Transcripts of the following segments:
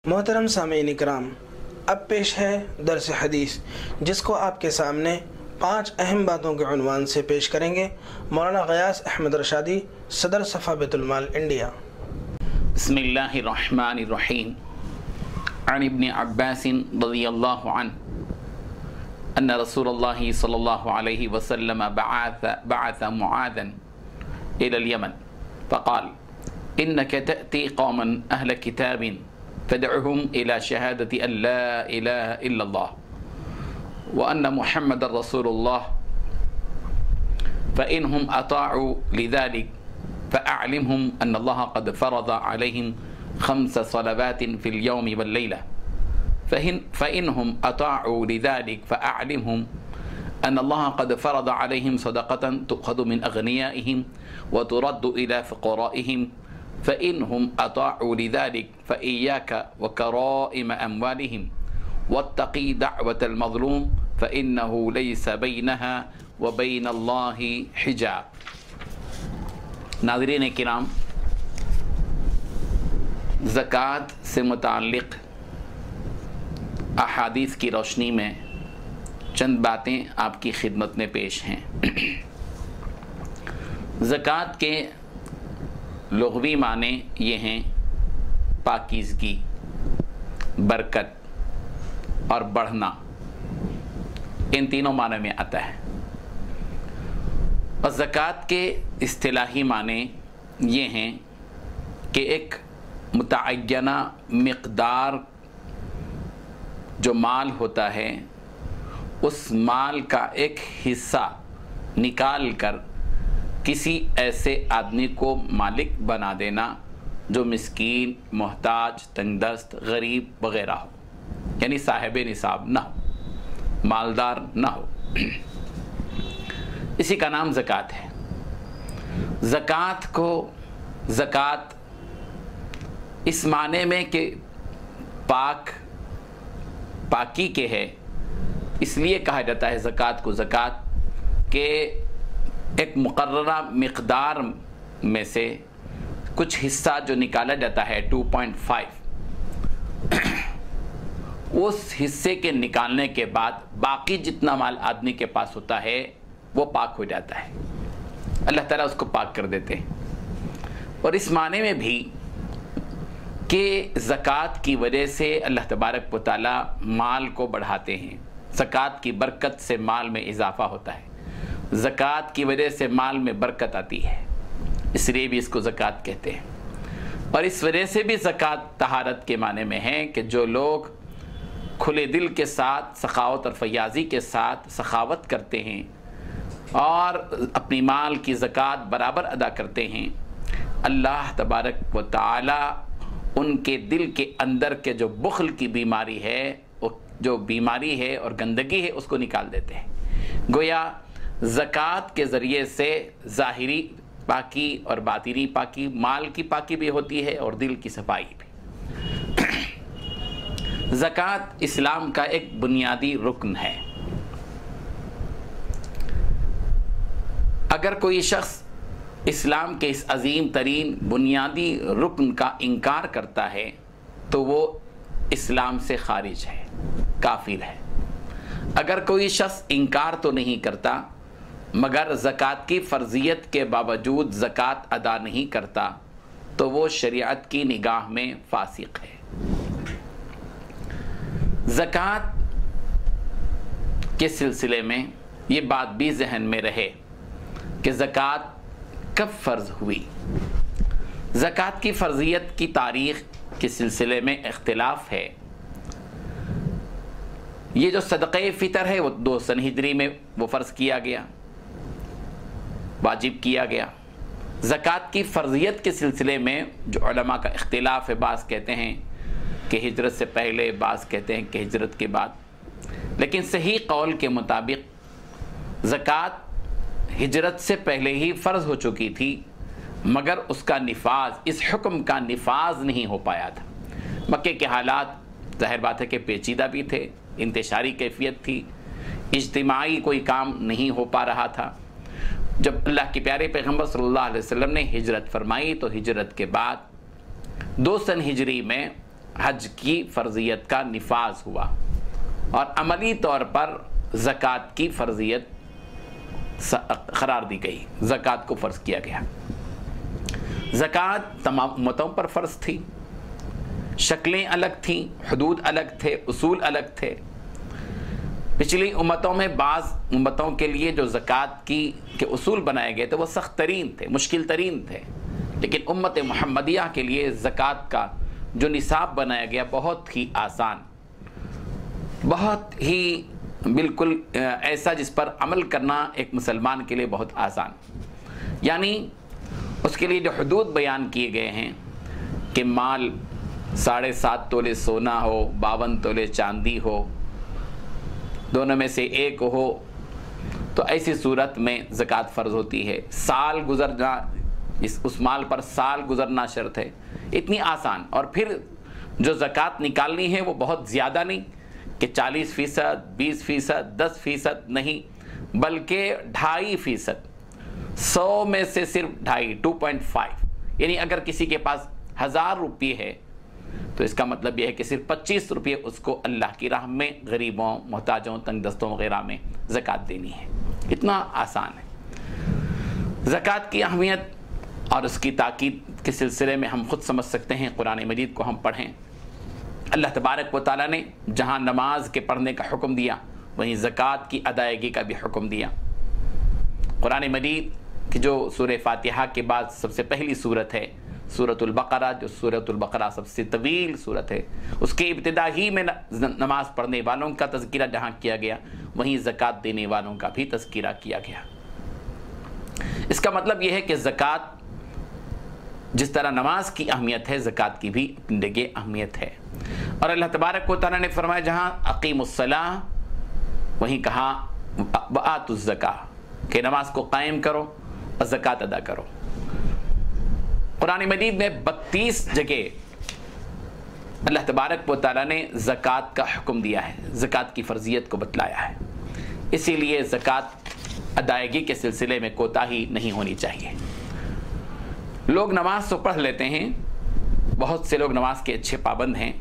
मोहतरम सामीन इकराम, अब पेश है दर्स हदीस, जिसको आपके सामने 5 अहम बातों के उन्वान से पेश करेंगे मौलाना गयास अहमद रशादी, सदर सफ़ा बैतुल माल इंडिया। बिस्मिल्लाहिर्रहमानिर्रहीम। अन इब्न अब्बास रज़ियल्लाहु अन्हु अन्ना रसूलुल्लाह सल्लल्लाहु अलैहि वसल्लम बअथ मुआज़न इलल यमन फ़क़ाल इन्नका तअती क़ौमन अहल किताबिन फ़दउहुम इला शहादति अल्ला इलाहा इल्लल्लाह व अन्न मुहम्मदर रसूलुल्लाह फ़इन्हुम अताअू लिज़ालिक फ़अअलिमहुम अन्नल्लाह क़द फ़रज़ अलैहिम 5 सलवातिन फ़िल यौमि वल लैला फ़इन्हुम अताअू लिज़ालिक फ़अअलिमहुम अन्नल्लाह क़द फ़रज़ अलैहिम सदक़तन तुख़ज़ु मिन अग़नियाइहिम व तुरद्दु इला फ़ुक़राइहिम फ़इन्हुम अताअू लिज़ालिक फ़इय्याका व कराइम अम्वालिहिम वत्तक़ी दअवतल मज़लूम फ़इन्नहु लैसा बैनहा व बैनल्लाहि हिजाब। नाज़रीन किराम, ज़कात से मुताल्लिक़ अहादीस की रोशनी में चंद बातें आपकी खिदमत में पेश हैं। ज़कात के लुग़वी माने ये हैं पाकीज़गी, बरकत और बढ़ना। इन तीनों माने में आता है। और ज़कात के इस्तिलाही माने ये हैं कि एक मुतअय्यना मिक़दार जो माल होता है, उस माल का एक हिस्सा निकाल कर किसी ऐसे आदमी को मालिक बना देना जो मिस्कीन, मोहताज, तंगदस्त, गरीब वगैरह हो, यानी साहिब निसाब ना हो, मालदार ना हो। इसी का नाम ज़कात है। ज़कात इस माने में कि पाकी के है, इसलिए कहा जाता है ज़कात को ज़कात के एक मुक़र्ररा मिक़दार में से कुछ हिस्सा जो निकाला जाता है 2.5, उस हिस्से के निकालने के बाद बाकी जितना माल आदमी के पास होता है वो पाक हो जाता है। अल्लाह ताला उसको पाक कर देते हैं। और इस माने में भी कि ज़कात की वजह से अल्लाह तबारक व तआला माल को बढ़ाते हैं। ज़कात की बरकत से माल में इजाफ़ा होता है, ज़कात की वजह से माल में बरकत आती है, इसलिए भी इसको ज़कात कहते हैं। और इस वजह से भी ज़कात तहारत के माने में है कि जो लोग खुले दिल के साथ सखावत और फयाज़ी के साथ सखावत करते हैं और अपनी माल की ज़कात बराबर अदा करते हैं, अल्लाह तबारक व तआला उनके दिल के अंदर के जो बुख़्ल की बीमारी है, जो बीमारी है और गंदगी है, उसको निकाल देते हैं। गोया ज़कात के ज़रिए से ज़ाहिरी पाकी और बातिनी पाकी, माल की पाकी भी होती है और दिल की सफाई भी। ज़कात इस्लाम का एक बुनियादी रुकन है। अगर कोई शख्स इस्लाम के इस अजीम तरीन बुनियादी रुकन का इनकार करता है तो वो इस्लाम से खारिज है, काफिर है। अगर कोई शख्स इनकार तो नहीं करता मगर ज़कात की फ़र्ज़ियत के बावजूद ज़कात अदा नहीं करता तो वो शरीयत की निगाह में फासिक है। ज़कात के सिलसिले में ये बात भी जहन में रहे कि ज़कात कब फ़र्ज़ हुई। ज़कात की फ़र्ज़ियत की तारीख़ के सिलसिले में इख्तिलाफ़ है। ये जो सदक़े फ़ितर है वो 2 सन हिजरी में वो फ़र्ज़ किया गया, वाजिब किया गया। ज़कात की फ़र्ज़ियत के सिलसिले में जो उलमा का इख्तिलाफ़ है, बाज़ कहते हैं कि हिजरत से पहले, बाज़ कहते हैं कि हिजरत के बाद। लेकिन सही कौल के मुताबिक ज़कात हिजरत से पहले ही फ़र्ज़ हो चुकी थी, मगर उसका निफाज, इस हुक्म का निफाज नहीं हो पाया था। मक्के के हालात ज़ाहिर बात है कि पेचीदा भी थे, इंतशारी कैफियत थी, इज्तिमाई कोई काम नहीं हो पा रहा था। जब अल्लाह के प्यारे पैगम्बर सल्लल्लाहु अलैहि वसल्लम ने हिजरत फरमाई तो हिजरत के बाद 2 सन हिजरी में हज की फ़र्जियत का निफाज हुआ और अमली तौर पर ज़कात की फ़र्जियत करार दी गई, ज़कात को फ़र्ज़ किया गया। ज़कात तमाम उम्मतों पर फ़र्ज़ थी, शक्लें अलग थीं, हुदूद अलग थे, उसूल अलग थे। पिछली उम्मतों में बाज़ उम्मतों के लिए जो ज़कात के उसूल बनाए गए थे वो सख्त तरीन थे, मुश्किल तरीन थे, लेकिन उम्मत मुहम्मदिया के लिए ज़कात का जो निसाब बनाया गया बहुत ही आसान, बहुत ही बिल्कुल ऐसा जिस पर अमल करना एक मुसलमान के लिए बहुत आसान। यानी उसके लिए जो हुदूद बयान किए गए हैं कि माल 7.5 तोले सोना हो, 52 तोले चांदी हो, दोनों में से एक हो, तो ऐसी सूरत में ज़कात फ़र्ज़ होती है। साल गुजरना, उस माल पर साल गुजरना शर्त है। इतनी आसान। और फिर जो ज़कात निकालनी है वो बहुत ज़्यादा नहीं कि 40%, 20%, 10% नहीं, बल्कि 2.5%, 100 में से सिर्फ 2.5। यानी अगर किसी के पास 1000 रुपये है तो इसका मतलब यह है कि सिर्फ 25 रुपये उसको अल्लाह की राह में गरीबों, मोहताजों, तंगदस्तों वगैरह में ज़कात देनी है। इतना आसान है। ज़कात की अहमियत और उसकी ताकीद के सिलसिले में हम खुद समझ सकते हैं। कुरान मजीद को हम पढ़ें, अल्लाह तबारक व तआला ने जहाँ नमाज के पढ़ने का हुक्म दिया वहीं ज़कात की अदायगी का भी हुक्म दिया। कुरान मजीद की जो सूरह फातिहा के बाद सबसे पहली सूरत है सूरतुल बकरा, जो सूरतुल बकरा सबसे तवील सूरत है, उसके इब्तिदा ही में नमाज पढ़ने वालों का तज़किरा जहाँ किया गया वहीं ज़कात देने वालों का भी तज़किरा किया गया। इसका मतलब यह है कि ज़कात जिस तरह नमाज की अहमियत है, ज़कात की भी अपनी जगह अहमियत है। और अल्लाह तबारक व तआला ने फरमाया जहाँ अक़ीमुस्सलाह वहीं कहा वआतुज़्ज़काह कि नमाज को कायम करो और ज़कात अदा करो। कुरान मजीद में 32 जगह अल्लाह तबारक व तआला ने ज़कात का हुक्म दिया है, ज़कात की फ़र्जियत को बतलाया है। इसीलिए ज़कात अदायगी के सिलसिले में कोताही नहीं होनी चाहिए। लोग नमाज तो पढ़ लेते हैं, बहुत से लोग नमाज के अच्छे पाबंद हैं,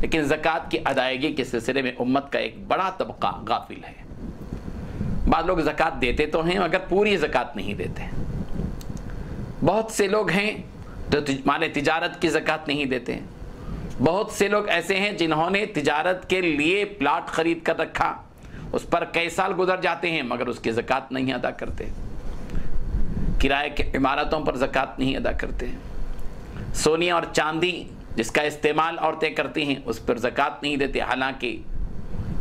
लेकिन ज़कात की अदायगी के सिलसिले में उम्मत का एक बड़ा तबका गाफिल है। बाद लोग ज़कात देते तो हैं मगर पूरी ज़कात नहीं देते। बहुत से लोग हैं जो माने तिजारत की ज़कात नहीं देते। बहुत से लोग ऐसे हैं जिन्होंने तिजारत के लिए प्लाट खरीद कर रखा, उस पर कई साल गुजर जाते हैं मगर उसकी ज़कात नहीं अदा करते। किराए के इमारतों पर ज़कात नहीं अदा करते। सोने और चांदी जिसका इस्तेमाल औरतें करती हैं उस पर ज़कात नहीं देते, हालांकि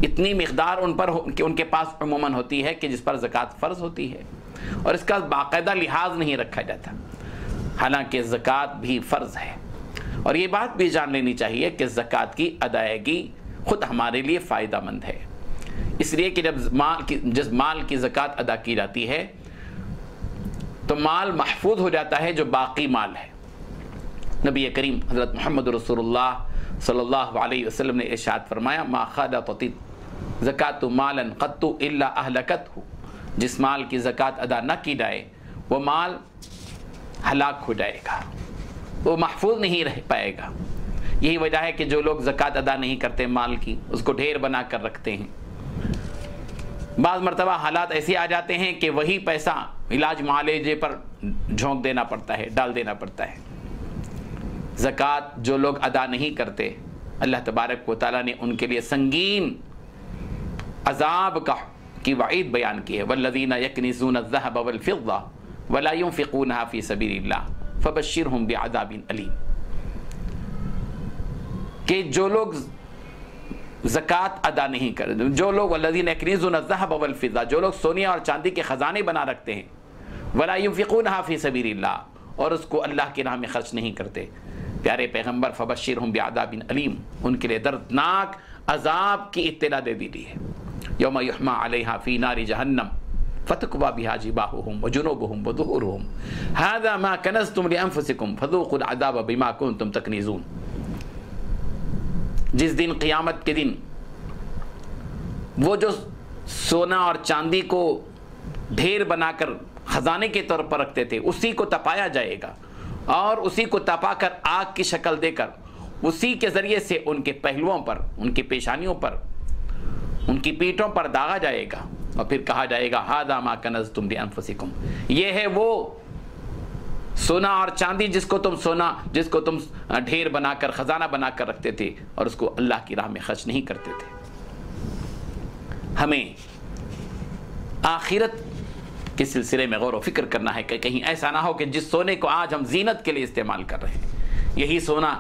इतनी मिक़दार उन पर कि उनके पास अमूमन होती है कि जिस पर ज़कात फ़र्ज़ होती है और इसका बाकायदा लिहाज नहीं रखा जाता, हालांकि ज़कात भी फ़र्ज़ है। और ये बात भी जान लेनी चाहिए कि ज़कात की अदायगी ख़ुद हमारे लिए फ़ायदेमंद है, इसलिए कि जब जिस माल की ज़कात अदा की जाती है तो माल महफूज हो जाता है जो बाकी माल है। नबी करीम हज़रत मोहम्मद रसूलुल्लाह सल्लल्लाहु अलैहि वसल्लम ने इरशाद फरमाया मा ख़ालत ज़कातु मालन क़त्तु इल्ला अहलकतहु, जिस माल की ज़कात अदा न की जाए वो माल हलाक हो जाएगा, वो महफूज नहीं रह पाएगा। यही वजह है कि जो लोग ज़कात अदा नहीं करते माल की, उसको ढेर बना कर रखते हैं। बाज़ मरतबा हालात ऐसे आ जाते हैं कि वही पैसा इलाज मुआलजे पर झोंक देना पड़ता है, डाल देना पड़ता है। ज़कात जो लोग अदा नहीं करते, अल्लाह तबारक व तआला ने उनके लिए संगीन अजाब की वईद बयान की है। वल्लज़ीना यकनिज़ून अज़्ज़हब वल-फ़िज़्ज़ा वला युनफ़िक़ूनहा फ़ी सबीलिल्लाह फ़बश्शिरहुम बिअज़ाबिन अलीम, कि जो लोग ज़कात अदा नहीं कर, जो लोग वल्लज़ीना यकनिज़ून अज़्ज़हब वल-फ़िज़्ज़ा, जो लोग सोने और चांदी के ख़जाने बना रखते हैं, वला युनफ़िक़ूनहा फ़ी सबीलिल्लाह, और उसको अल्लाह की राह में खर्च नहीं करते, प्यारे पैगम्बर फ़बश्शिरहुम बिअज़ाबिन अलीम, उनके लिए दर्दनाक अजाब की इत्तला दे दी है। यौम युहमा अलैहा फ़ी नारि जहन्नम फ़तक्वा बिहा जिबाहुहुम व जुनूबुहुम व ज़ुहूरुहुम हाज़ा मा कनज़्तुम लिअन्फ़ुसिकुम फ़ज़ूक़ुल अज़ाब बिमा कुन्तुम तकनीज़ून। जिस दिन क़यामत के दिन वो जो सोना और चांदी को ढेर बनाकर ख़जाने के तौर पर रखते थे उसी को तपाया जाएगा और उसी को तपाकर आग की शक्ल देकर उसी के ज़रिए से उनके पहलुओं पर, उनकी पेशानियों पर, उनकी पीठों पर दागा जाएगा और फिर कहा जाएगा हादा मा कनज़्तुम लिअन्फुसिकुम, ये है वो सोना और चांदी जिसको तुम ढेर बनाकर, खजाना बनाकर रखते थे और उसको अल्लाह की राह में खर्च नहीं करते थे। हमें आखिरत के सिलसिले में गौर व फिक्र करना है कि कहीं ऐसा ना हो कि जिस सोने को आज हम जीनत के लिए इस्तेमाल कर रहे हैं, यही सोना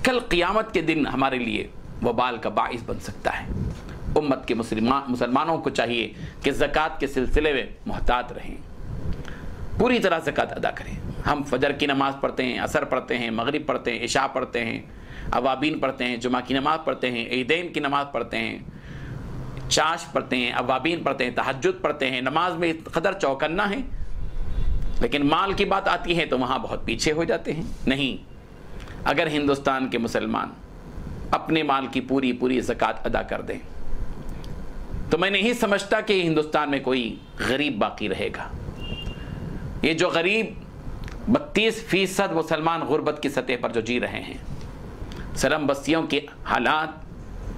कल क़ियामत के दिन हमारे लिए वबाल का बाइस बन सकता है। उम्मत के मुसलमानों को चाहिए कि ज़कात के सिलसिले में मुहतात रहें, पूरी तरह ज़कात अदा करें। हम फजर की नमाज़ पढ़ते हैं, असर पढ़ते हैं, मगरिब पढ़ते हैं, इशा पढ़ते हैं, अवाबीन पढ़ते हैं, जुमा की नमाज़ पढ़ते हैं, ईदैन की नमाज़ पढ़ते हैं, चाश पढ़ते हैं, अवाबीन पढ़ते हैं, तहज्जुद पढ़ते हैं। नमाज में इस कदर चौकन्ना है, लेकिन माल की बात आती है तो वहाँ बहुत पीछे हो जाते हैं। नहीं, अगर हिंदुस्तान के मुसलमान अपने माल की पूरी ज़कात अदा कर दें तो मैं नहीं समझता कि हिंदुस्तान में कोई गरीब बाकी रहेगा। ये जो गरीब 32% मुसलमान गुर्बत की सतह पर जो जी रहे हैं, सरम बस्तियों के हालात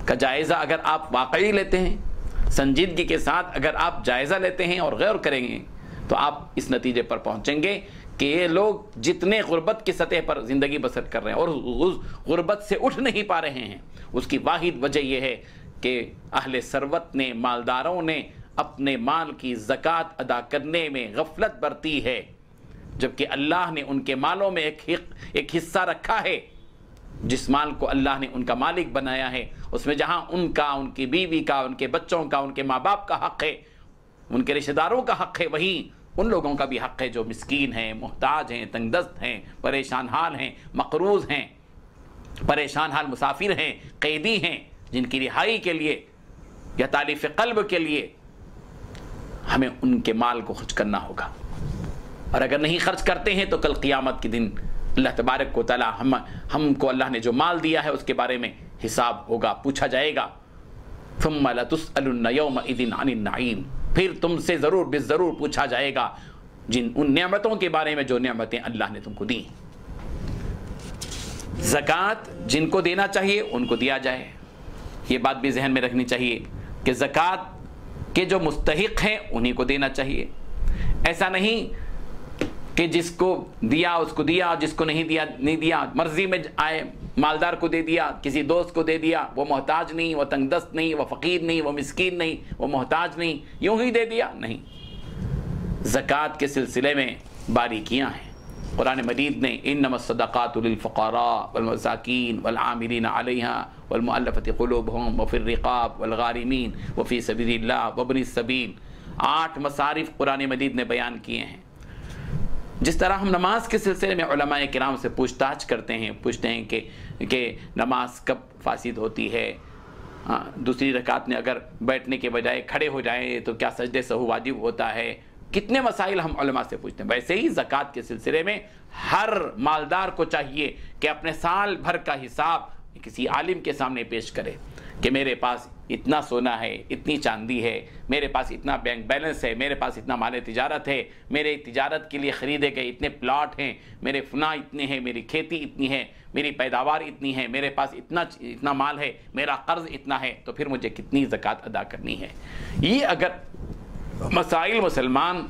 का जायज़ा अगर आप वाकई लेते हैं, संजीदगी के साथ अगर आप जायज़ा लेते हैं और गौर करेंगे तो आप इस नतीजे पर पहुंचेंगे कि ये लोग जितने गुर्बत की सतह पर ज़िंदगी बसर कर रहे हैं और उस गुर्बत से उठ नहीं पा रहे हैं, उसकी वाहिद वजह यह है कि अहले सरवत ने, मालदारों ने अपने माल की ज़कात अदा करने में गफलत बरती है, जबकि अल्लाह ने उनके मालों में एक हिस्सा रखा है। जिस माल को अल्लाह ने उनका मालिक बनाया है, उसमें जहाँ उनका, उनकी बीवी का, उनके बच्चों का, उनके माँ बाप का हक़ है, उनके रिश्तेदारों का हक़ है, वहीं उन लोगों का भी हक़ है जो मिस्कीन हैं, मुहताज हैं, तंगदस्त हैं, परेशान हाल हैं, मकरूज़ हैं, परेशान हाल मुसाफिर हैं, कैदी हैं, जिनकी रिहाई के लिए या तालीफ़ क़ल्ब के लिए हमें उनके माल को खर्च करना होगा। और अगर नहीं खर्च करते हैं तो कल क़ियामत के दिन अल्लाह तबारक व तआला हमको अल्लाह ने जो माल दिया है उसके बारे में हिसाब होगा, पूछा जाएगा। थुम्मा लतुसअलुन्ना यौमइज़िन अनिन नईम, फिर तुमसे ज़रूर बिज़रूर पूछा जाएगा उन नेमतों के बारे में जो नेमतें अल्लाह ने तुमको दी। ज़कात जिनको देना चाहिए उनको दिया जाए, ये बात भी जहन में रखनी चाहिए कि ज़कात के जो मुस्तहिक हैं उन्हीं को देना चाहिए। ऐसा नहीं कि जिसको दिया उसको दिया, जिसको नहीं दिया नहीं दिया, मर्जी में आए मालदार को दे दिया, किसी दोस्त को दे दिया, वो मोहताज नहीं, वो तंगदस्त नहीं, वो फ़कीर नहीं, वो मिस्कीन नहीं, वो मोहताज नहीं, यूं ही दे दिया, नहीं। ज़कात के सिलसिले में बारीकियाँ हैं। कुरान मजीद ने इन्नमस्सदक़ातु लिलफ़ुक़ारा वल-मसाकीन वल-आमिलीना अलैहा वल-मुअल्लफ़ति क़ुलूबुहुम व फ़िर रिक़ाब वल-गारिमीन व फ़ी सबीलिल्लाह व इब्निस सबील, 8 मसारिफ़ कुरान मजीद ने बयान किए हैं। जिस तरह हम नमाज के सिलसिले में उलमाए किराम से पूछताछ करते हैं, पूछते हैं कि नमाज कब फासिद होती है, दूसरी रकात में अगर बैठने के बजाय खड़े हो जाएं तो क्या सजदे सहू वाजिब होता है, कितने मसाइल हम उलमा से पूछते हैं। वैसे ही ज़कात के सिलसिले में हर मालदार को चाहिए कि अपने साल भर का हिसाब किसी आलिम के सामने पेश करे कि मेरे पास इतना सोना है, इतनी चांदी है, मेरे पास इतना बैंक बैलेंस है, मेरे पास इतना माल तिजारत है, मेरे तिजारत के लिए ख़रीदे गए इतने प्लाट हैं, मेरे फना इतने हैं, मेरी खेती इतनी है, मेरी पैदावार इतनी है, मेरे पास इतना माल है, मेरा कर्ज़ इतना है, तो फिर मुझे कितनी ज़कात अदा करनी है। ये अगर मसाइल मुसलमान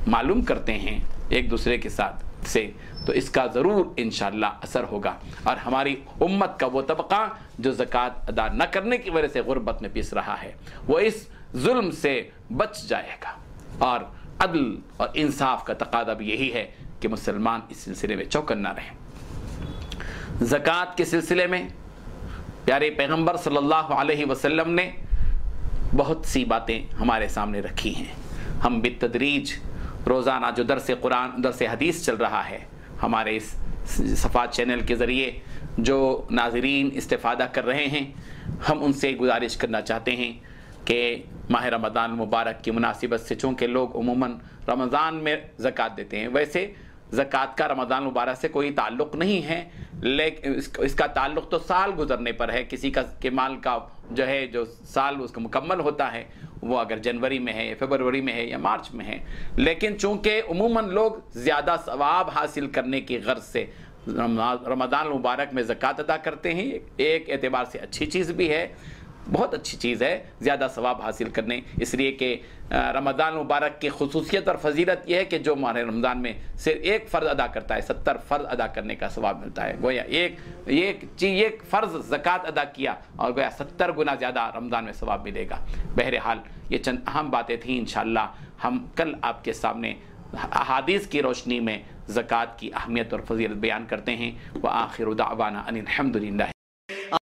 मालूम करते हैं एक दूसरे के साथ से तो इसका ज़रूर इंशाअल्लाह असर होगा और हमारी उम्मत का वो तबका जो ज़कात अदा न करने की वजह से गुर्बत में पिस रहा है वो इस जुल्म से बच जाएगा। और अदल और इंसाफ का तकादा भी यही है कि मुसलमान इस सिलसिले में चौकन्ना रहें। ज़कात के सिलसिले में प्यारे पैगम्बर सल्लल्लाहु अलैहि वसल्लम ने बहुत सी बातें हमारे सामने रखी हैं। हम बितदरीज रोज़ाना जो दरस कुरान, दरस हदीस चल रहा है, हमारे इस सफ़ात चैनल के ज़रिए जो नाज़रीन इस्तिफ़ादा कर रहे हैं, हम उनसे गुजारिश करना चाहते हैं कि माह रमज़ान मुबारक की मुनासिबत से, चूँकि लोग उमूमन रमज़ान में ज़कात देते हैं, वैसे ज़कात का रमज़ान मुबारक से कोई ताल्लुक़ नहीं है, लेकिन इसका ताल्लुक़ तो साल गुज़रने पर है। किसी का के माल का जो है जो साल उसका मुकम्मल होता है वो अगर जनवरी में है या फरवरी में है या मार्च में है, लेकिन चूँकि उमूमन लोग ज़्यादा सवाब हासिल करने की गर्ज से रमज़ान मुबारक में ज़कात अदा करते हैं, एक एतबार से अच्छी चीज़ भी है, बहुत अच्छी चीज़ है ज़्यादा सवाब हासिल करने, इसलिए कि रमज़ान मुबारक की खुसूसियत और फजीलत यह है कि जो माह रमज़ान में सिर्फ एक फ़र्ज़ अदा करता है 70 फ़र्ज़ अदा करने का सवाब मिलता है। गोया एक फ़र्ज़ ज़कात अदा किया और गोया 70 गुना ज़्यादा रमज़ान में सवाब मिलेगा। बहरहाल ये चंद अहम बातें थीं, इंशाअल्लाह हम कल आपके सामने अहादीस की रोशनी में ज़कात की अहमियत और फजीलत बयान करते हैं। व आखिर दावाना अनिल हम्दुलिल्लाह।